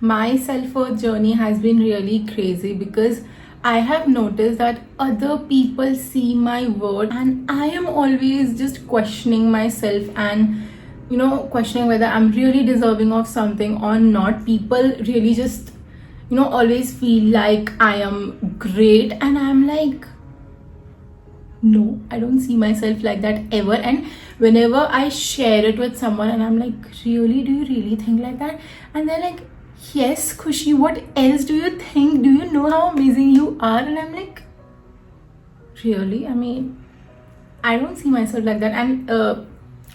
My self-worth journey has been really crazy because I have noticed that other people see my worth and I am always just questioning myself and questioning whether I'm really deserving of something or not. People really just always feel like I am great and I'm like, no, I don't see myself like that ever. And whenever I share it with someone and I'm like, really, do you really think like that? And they're like, yes, Khushi, what else do you think? Do you know how amazing you are? And I'm like, really? I mean, I don't see myself like that. And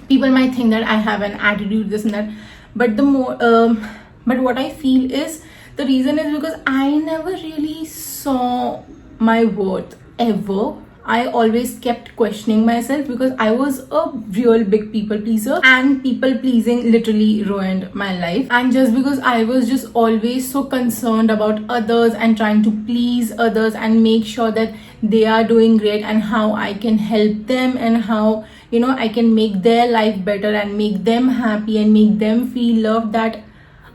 people might think that I have an attitude, this and that. But but what I feel is the reason is because I never really saw my worth ever. I always kept questioning myself because I was a real big people pleaser, and people pleasing literally ruined my life. And just because I was just always so concerned about others and trying to please others and make sure that they are doing great and how I can help them and how I can make their life better and make them happy and make them feel loved, that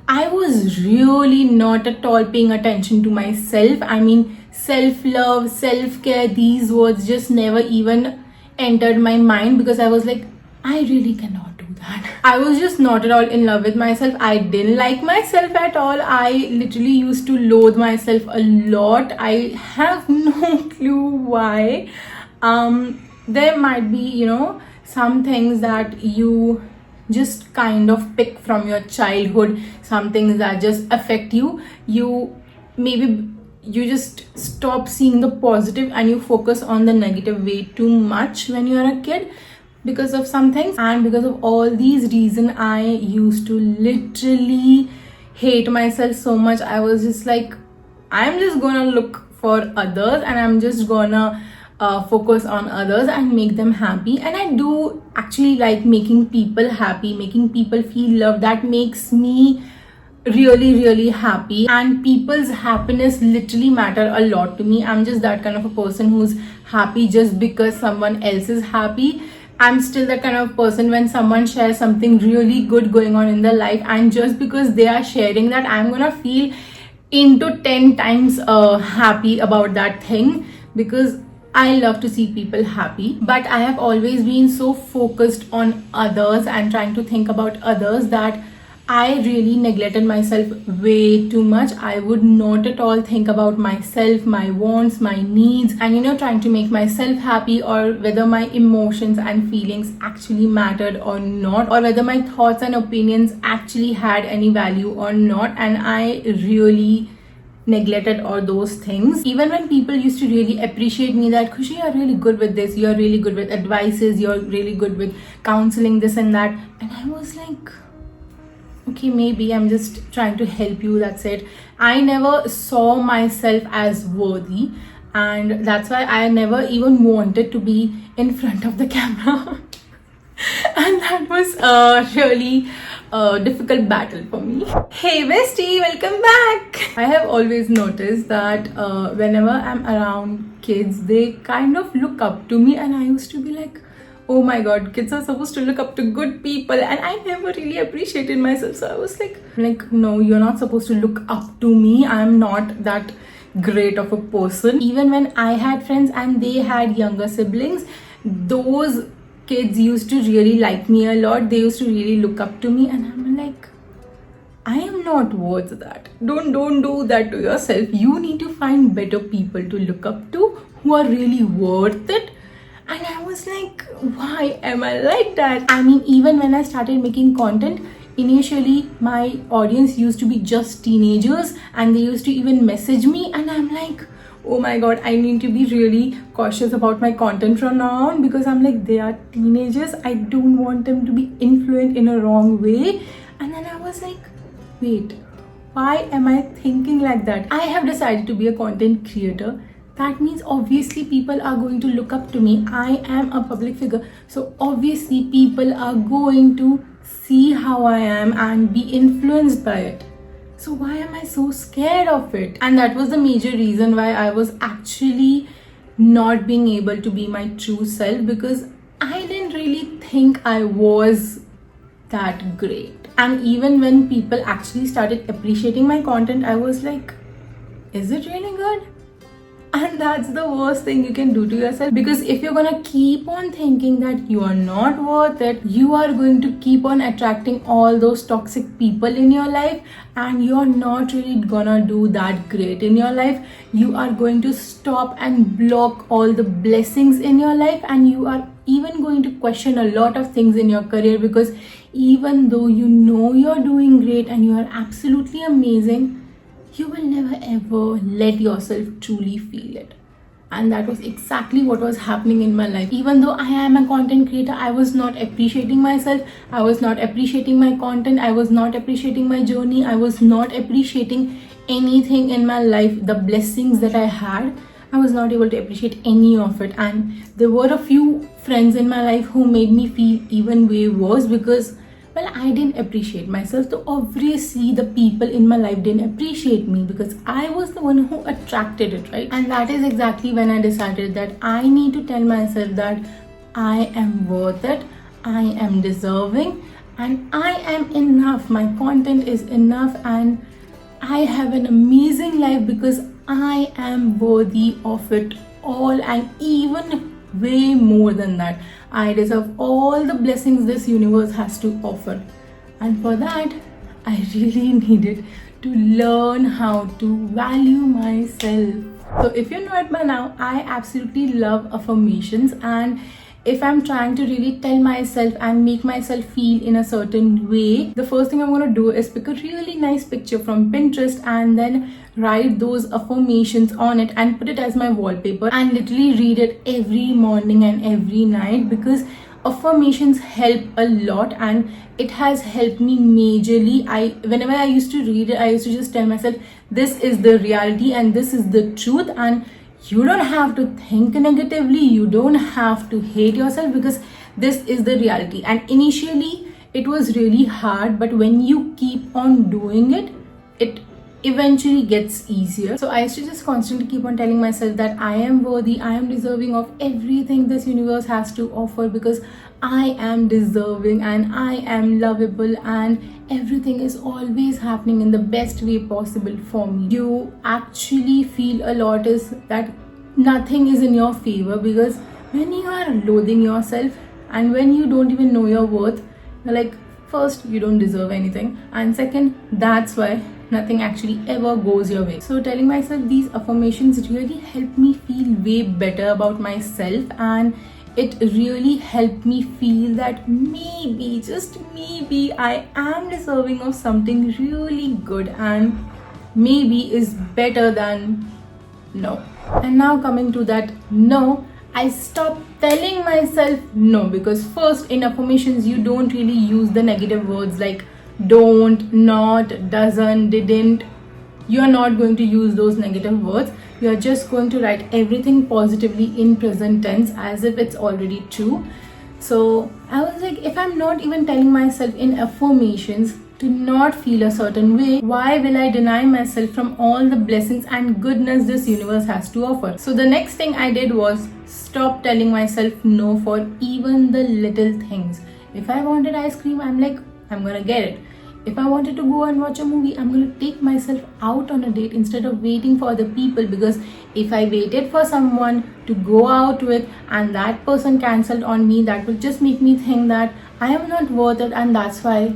I was really not at all paying attention to myself. I mean, self-love, self-care, these words just never even entered my mind because I was like, I really cannot do that. I was just not at all in love with myself. I didn't like myself at all. I literally used to loathe myself a lot. I have no clue why. There might be, some things that you just kind of pick from your childhood, some things that just affect you. You just stop seeing the positive and you focus on the negative way too much when you're a kid because of some things. And because of all these reasons, I used to literally hate myself so much. I was just like, I'm just gonna look for others and I'm just gonna focus on others and make them happy. And I do actually like making people happy, making people feel love. That makes me really happy, and people's happiness literally matter a lot to me. I'm just that kind of a person who's happy just because someone else is happy. I'm still that kind of person when someone shares something really good going on in their life, and just because they are sharing that, I'm gonna feel into 10 times happy about that thing because I love to see people happy. But I have always been so focused on others and trying to think about others that I really neglected myself way too much. I would not at all think about myself, my wants, my needs, and trying to make myself happy, or whether my emotions and feelings actually mattered or not, or whether my thoughts and opinions actually had any value or not. And I really neglected all those things. Even when people used to really appreciate me, that Khushi, you're really good with this, you're really good with advices, you're really good with counseling, this and that. And I was like, okay, maybe I'm just trying to help you, that's it. I never saw myself as worthy, and that's why I never even wanted to be in front of the camera. And that was a really difficult battle for me. Hey bestie, welcome back. I have always noticed that whenever I'm around kids, they kind of look up to me, and I used to be like, oh my god, kids are supposed to look up to good people, and I never really appreciated myself. So I was like, no, you're not supposed to look up to me. I'm not that great of a person. Even when I had friends and they had younger siblings, those kids used to really like me a lot. They used to really look up to me, and I'm like, I am not worth that. Don't do that to yourself. You need to find better people to look up to who are really worth it. And I was like, why am I like that? I mean, even when I started making content, initially my audience used to be just teenagers, and they used to even message me, and I'm like, oh my god, I need to be really cautious about my content from now on, because I'm like, they are teenagers. I don't want them to be influenced in a wrong way. And then I was like, wait, why am I thinking like that? I have decided to be a content creator. That means obviously people are going to look up to me. I am a public figure. So obviously people are going to see how I am and be influenced by it. So why am I so scared of it? And that was the major reason why I was actually not being able to be my true self, because I didn't really think I was that great. And even when people actually started appreciating my content, I was like, is it really good? And that's the worst thing you can do to yourself, because if you're gonna keep on thinking that you are not worth it, you are going to keep on attracting all those toxic people in your life, and you're not really gonna do that great in your life. You are going to stop and block all the blessings in your life, and you are even going to question a lot of things in your career, because even though you know you're doing great and you are absolutely amazing, you will never ever let yourself truly feel it. And that was exactly what was happening in my life. Even though I am a content creator, I was not appreciating myself, I was not appreciating my content, I was not appreciating my journey, I was not appreciating anything in my life. The blessings that I had, I was not able to appreciate any of it. And there were a few friends in my life who made me feel even way worse, because well, I didn't appreciate myself. So obviously the people in my life didn't appreciate me, because I was the one who attracted it, right? And that is exactly when I decided that I need to tell myself that I am worth it, I am deserving, and I am enough. My content is enough, and I have an amazing life because I am worthy of it all, and even way more than that. I deserve all the blessings this universe has to offer. And for that, I really needed to learn how to value myself. So if you know it by now, I absolutely love affirmations, and if I'm trying to really tell myself and make myself feel in a certain way, the first thing I'm going to do is pick a really nice picture from Pinterest and then write those affirmations on it and put it as my wallpaper, and literally read it every morning and every night, because affirmations help a lot and it has helped me majorly. Whenever I used to read it, I used to just tell myself, this is the reality and this is the truth, and you don't have to think negatively, you don't have to hate yourself, because this is the reality. And initially it was really hard, but when you keep on doing it, it eventually gets easier. So I used to just constantly keep on telling myself that I am worthy, I am deserving of everything this universe has to offer, because I am deserving and I am lovable, and everything is always happening in the best way possible for me. You actually feel a lot is that nothing is in your favor, because when you are loathing yourself and when you don't even know your worth, you're like, first, you don't deserve anything, and second, that's why nothing actually ever goes your way. So telling myself these affirmations really helped me feel way better about myself, and it really helped me feel that maybe, just maybe, I am deserving of something really good, and maybe is better than no. And now coming to that no, I stopped telling myself no, because first, in affirmations you don't really use the negative words like don't, not, doesn't, didn't. You are not going to use those negative words. You are just going to write everything positively in present tense as if it's already true. So I was like, if I'm not even telling myself in affirmations to not feel a certain way, why will I deny myself from all the blessings and goodness this universe has to offer? So the next thing I did was stop telling myself no for even the little things. If I wanted ice cream, I'm like, I'm gonna get it. If I wanted to go and watch a movie, I'm going to take myself out on a date instead of waiting for other people, because if I waited for someone to go out with and that person cancelled on me, that will just make me think that I am not worth it, and that's why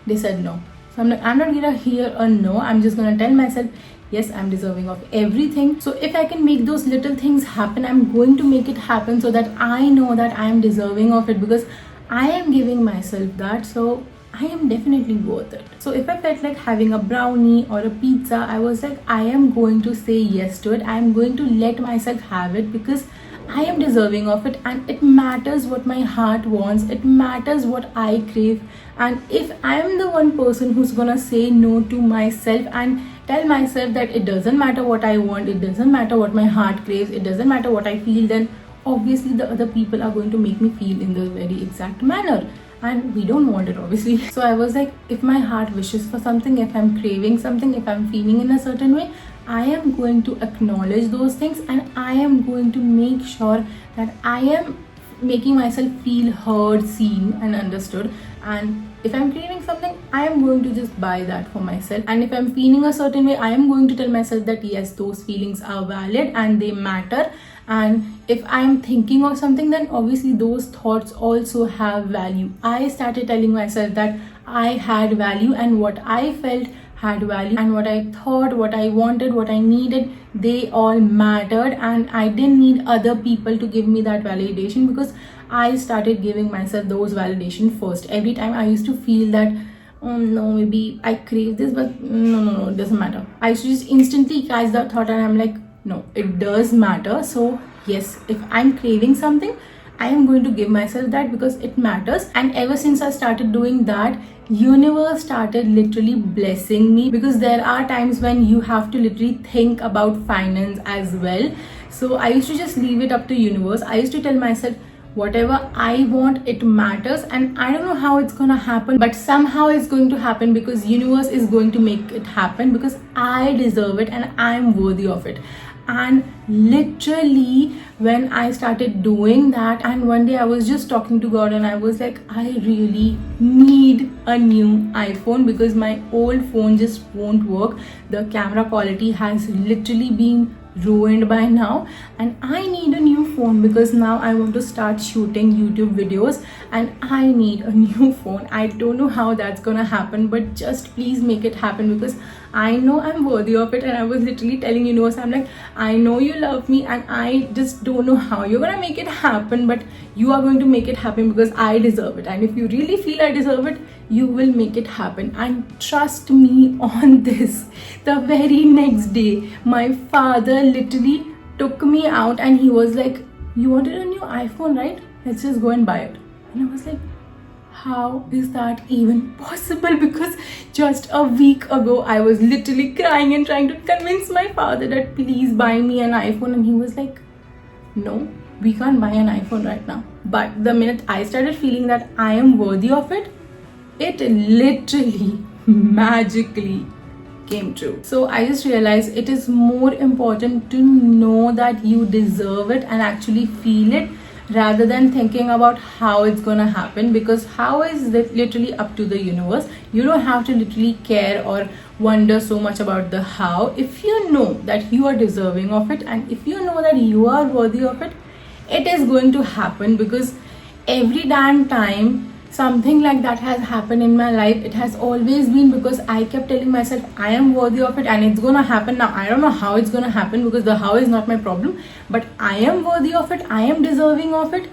they said no. So I'm not going to hear a no. I'm just going to tell myself, yes, I'm deserving of everything. So if I can make those little things happen, I'm going to make it happen, so that I know that I am deserving of it, because I am giving myself that. So I am definitely worth it. So if I felt like having a brownie or a pizza, I was like, I am going to say yes to it. I am going to let myself have it, because I am deserving of it, and it matters what my heart wants. It matters what I crave. And if I am the one person who's gonna say no to myself and tell myself that it doesn't matter what I want, it doesn't matter what my heart craves, it doesn't matter what I feel, then obviously the other people are going to make me feel in the very exact manner. And we don't want it, obviously. So I was like, if my heart wishes for something, if I'm craving something, if I'm feeling in a certain way, I am going to acknowledge those things, and I am going to make sure that I am making myself feel heard, seen and understood. And if I'm craving something, I am going to just buy that for myself. And if I'm feeling a certain way, I am going to tell myself that yes, those feelings are valid and they matter. And if I'm thinking of something, then obviously those thoughts also have value. I started telling myself that I had value, and what I felt had value, and what I thought, what I wanted, what I needed, they all mattered. And I didn't need other people to give me that validation, because I started giving myself those validation first. Every time I used to feel that, oh no, maybe I crave this, but no, it doesn't matter. I used to just instantly catch that thought, and I'm like, no, it does matter. So yes, if I'm craving something, I am going to give myself that because it matters. And ever since I started doing that, universe started literally blessing me, because there are times when you have to literally think about finance as well. So I used to just leave it up to universe. I used to tell myself, whatever I want, it matters, and I don't know how it's gonna happen, but somehow it's going to happen, because universe is going to make it happen, because I deserve it and I'm worthy of it. And literally, when I started doing that, and one day I was just talking to God, and I was like, I really need a new iPhone, because my old phone just won't work. The camera quality has literally been ruined by now, and I need a new phone, because now I want to start shooting YouTube videos, and I need a new phone. I don't know how that's gonna happen, but just please make it happen, because I know I'm worthy of it. And I was literally telling universe, I'm like, I know you love me, and I just don't know how you're gonna make it happen, but you are going to make it happen, because I deserve it. And if you really feel I deserve it, you will make it happen. And trust me on this, the very next day, my father literally took me out, and he was like, you wanted a new iPhone, right? Let's just go and buy it. And I was like, how is that even possible? Because just a week ago, I was literally crying and trying to convince my father that please buy me an iPhone. And he was like, no, we can't buy an iPhone right now. But the minute I started feeling that I am worthy of it, it literally magically came true. So I just realized it is more important to know that you deserve it and actually feel it, rather than thinking about how it's gonna happen, because how is that literally up to the universe. You don't have to literally care or wonder so much about the how. If you know that you are deserving of it, and if you know that you are worthy of it, it is going to happen. Because every damn time something like that has happened in my life, it has always been because I kept telling myself I am worthy of it, and it's gonna happen. Now I don't know how it's gonna happen, because the how is not my problem, but I am worthy of it, I am deserving of it,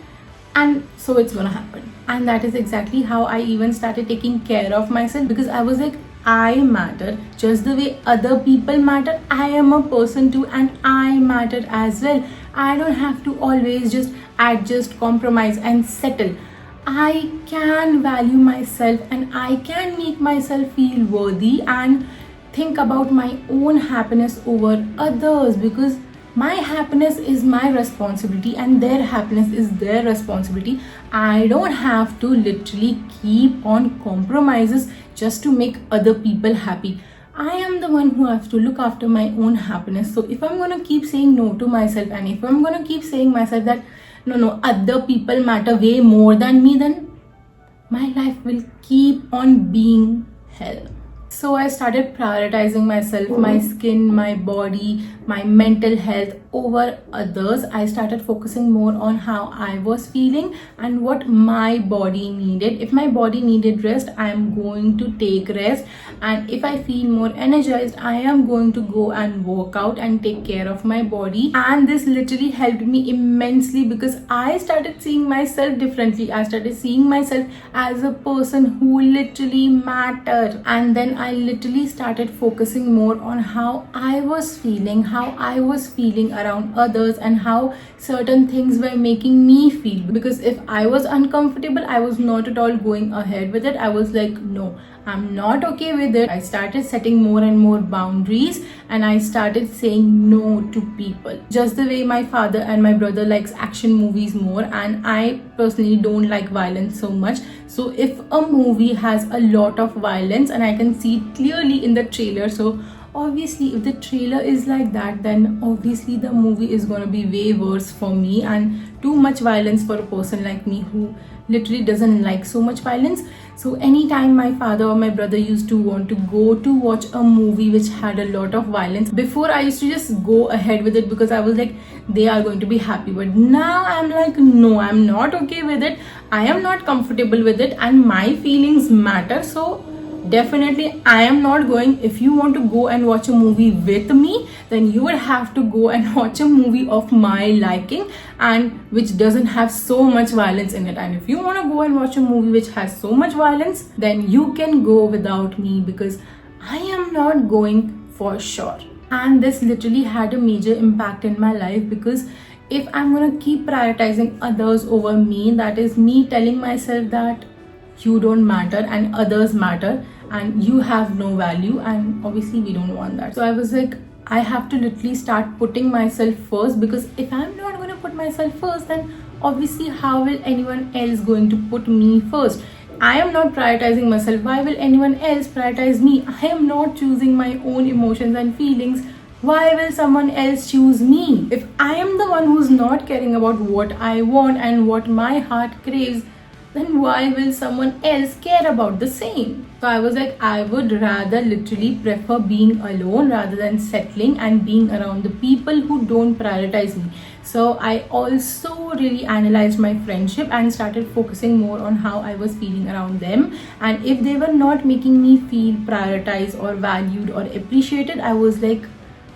and so it's gonna happen. And that is exactly how I even started taking care of myself, because I was like, I matter just the way other people matter. I am a person too, and I matter as well. I don't have to always just adjust, compromise and settle. I can value myself, and I can make myself feel worthy and think about my own happiness over others, because my happiness is my responsibility and their happiness is their responsibility. I don't have to literally keep on compromises just to make other people happy. I am the one who has to look after my own happiness. So if I'm gonna keep saying no to myself, and if I'm gonna keep saying myself that no, other people matter way more than me, then my life will keep on being hell. So I started prioritizing myself, my skin, my body, my mental health over others. I started focusing more on how I was feeling and what my body needed. If my body needed rest, I am going to take rest. And if I feel more energized, I am going to go and work out and take care of my body. And this literally helped me immensely, because I started seeing myself differently. I started seeing myself as a person who literally mattered. And then I literally started focusing more on how I was feeling around others, and how certain things were making me feel. Because if I was uncomfortable, I was not at all going ahead with it. I was like, no, I'm not okay with it. I started setting more and more boundaries, and I started saying no to people. Just the way my father and my brother likes action movies more, and I personally don't like violence so much. So if a movie has a lot of violence and I can see it clearly in the trailer, so obviously if the trailer is like that, then obviously the movie is going to be way worse for me, and too much violence for a person like me who literally doesn't like so much violence. So anytime my father or my brother used to want to go to watch a movie which had a lot of violence, before I used to just go ahead with it because I was like, they are going to be happy. But now I'm like, no, I'm not okay with it. I am not comfortable with it, and my feelings matter. So definitely I am not going. If you want to go and watch a movie with me, then you would have to go and watch a movie of my liking and which doesn't have so much violence in it. And if you want to go and watch a movie which has so much violence, then you can go without me, because I am not going for sure. And this literally had a major impact in my life, because if I'm gonna keep prioritizing others over me, that is me telling myself that you don't matter and others matter and you have no value, and obviously we don't want that. So I was like, I have to literally start putting myself first, because if I'm not going to put myself first, then obviously how will anyone else going to put me first? I am not prioritizing myself, why will anyone else prioritize me? I am not choosing my own emotions and feelings, why will someone else choose me? If I am the one who's not caring about what I want and what my heart craves, then why will someone else care about the same? So I was like, I would rather literally prefer being alone rather than settling and being around the people who don't prioritize me. So I also really analyzed my friendship and started focusing more on how I was feeling around them. And if they were not making me feel prioritized or valued or appreciated, I was like,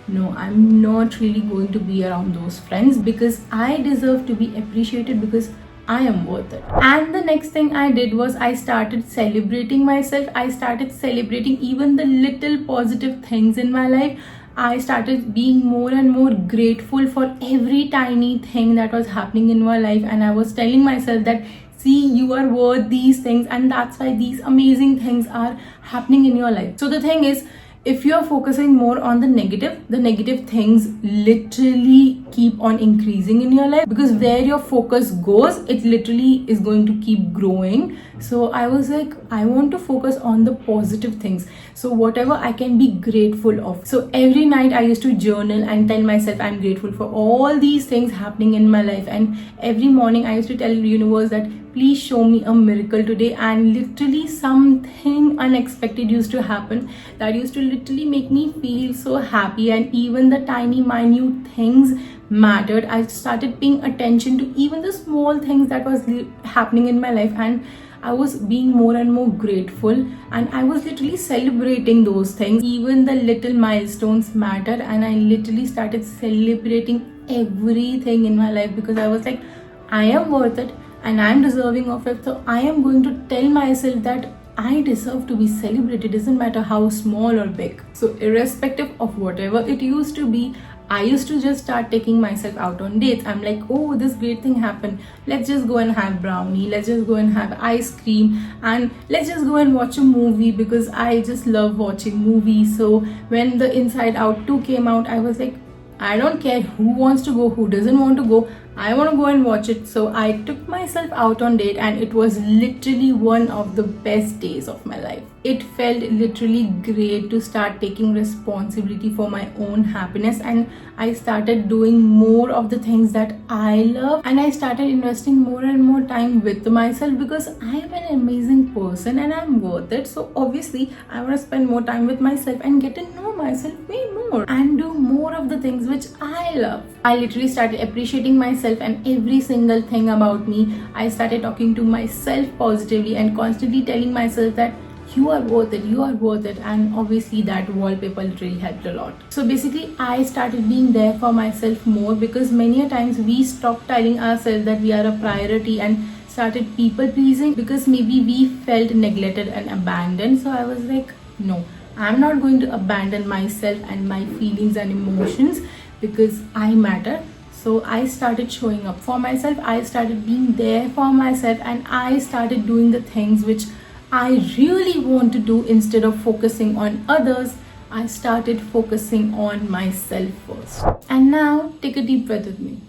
no, I'm not really going to be around those friends, because I deserve to be appreciated, because I am worth it. And the next thing I did was I started celebrating myself. I started celebrating even the little positive things in my life. I started being more and more grateful for every tiny thing that was happening in my life. And I was telling myself that, see, you are worth these things, and that's why these amazing things are happening in your life. So the thing is, if you're focusing more on the negative things literally keep on increasing in your life, because where your focus goes, it literally is going to keep growing. So I was like, I want to focus on the positive things, so whatever I can be grateful of. So every night I used to journal and tell myself I'm grateful for all these things happening in my life, and every morning I used to tell the universe that please show me a miracle today. And literally something unexpected used to happen that used to literally make me feel so happy, and even the tiny minute things mattered. I started paying attention to even the small things that was happening in my life, and I was being more and more grateful, and I was literally celebrating those things. Even the little milestones mattered, and I literally started celebrating everything in my life, because I was like, I am worth it and I'm deserving of it. So I am going to tell myself that I deserve to be celebrated, doesn't matter how small or big. So irrespective of whatever it used to be, I used to just start taking myself out on dates. I'm like, oh, this great thing happened, let's just go and have brownie, let's just go and have ice cream, and let's just go and watch a movie, because I just love watching movies. So when the Inside Out 2 came out, I was like, I don't care who wants to go, who doesn't want to go, I want to go and watch it. So I took myself out on date, and it was literally one of the best days of my life. It felt literally great to start taking responsibility for my own happiness, and I started doing more of the things that I love, and I started investing more and more time with myself, because I am an amazing person and I'm worth it. So obviously I want to spend more time with myself and get to know myself way more and do more of the things which I love. I literally started appreciating myself and every single thing about me. I started talking to myself positively and constantly telling myself that you are worth it, you are worth it. And obviously that wallpaper literally helped a lot. So basically I started being there for myself more, because many a times we stopped telling ourselves that we are a priority and started people pleasing, because maybe we felt neglected and abandoned. So I was like, no, I'm not going to abandon myself and my feelings and emotions, because I matter. So I started showing up for myself, I started being there for myself, and I started doing the things which I really want to do. Instead of focusing on others, I started focusing on myself first. And now take a deep breath with me.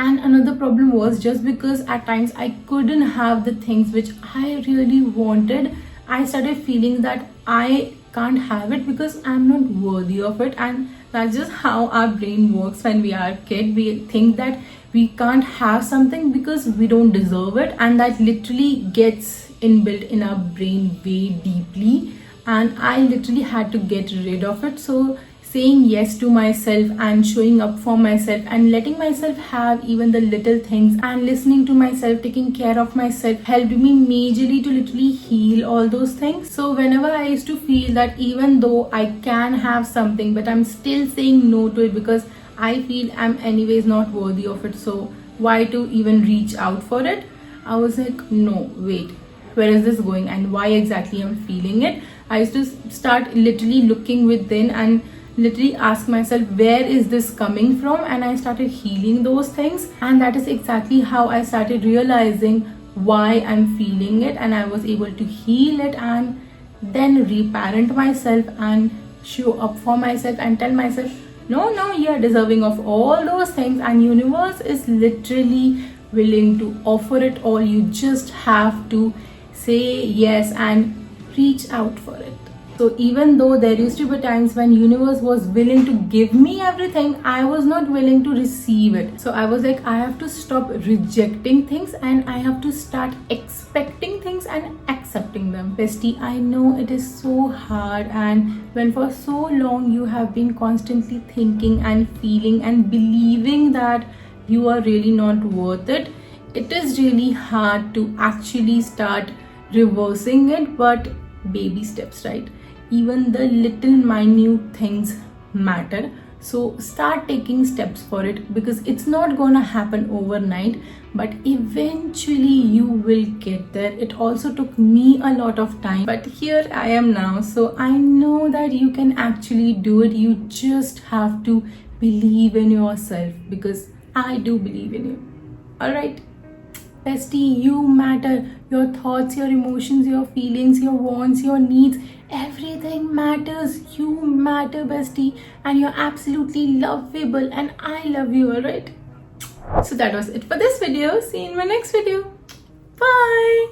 And another problem was, just because at times I couldn't have the things which I really wanted, I started feeling that I can't have it because I'm not worthy of it. And that's just how our brain works when we are a kid. We think that we can't have something because we don't deserve it, and that literally gets inbuilt in our brain way deeply. And I literally had to get rid of it. So saying yes to myself and showing up for myself and letting myself have even the little things and listening to myself, taking care of myself, helped me majorly to literally heal all those things. So whenever I used to feel that even though I can have something, but I'm still saying no to it because I feel I'm anyways not worthy of it, so why to even reach out for it? I was like, no, wait, where is this going and why exactly I'm feeling it? I used to start literally looking within and literally ask myself, where is this coming from? And I started healing those things, and that is exactly how I started realizing why I'm feeling it, and I was able to heal it and then reparent myself and show up for myself and tell myself, no, you're deserving of all those things, and universe is literally willing to offer it all. You just have to say yes and reach out for it. So even though there used to be times when universe was willing to give me everything, I was not willing to receive it. So I was like, I have to stop rejecting things and I have to start expecting things and accepting them. Bestie, I know it is so hard, and when for so long you have been constantly thinking and feeling and believing that you are really not worth it, it is really hard to actually start reversing it. But baby steps, right? Even the little minute things matter. So start taking steps for it, because it's not gonna happen overnight, but eventually you will get there. It also took me a lot of time, but here I am now. So I know that you can actually do it. You just have to believe in yourself, because I do believe in you. Alright, bestie, you matter. Your thoughts, your emotions, your feelings, your wants, your needs, everything matters. You matter, bestie, and you're absolutely lovable, and I love you. Alright, so that was it for this video. See you in my next video. Bye.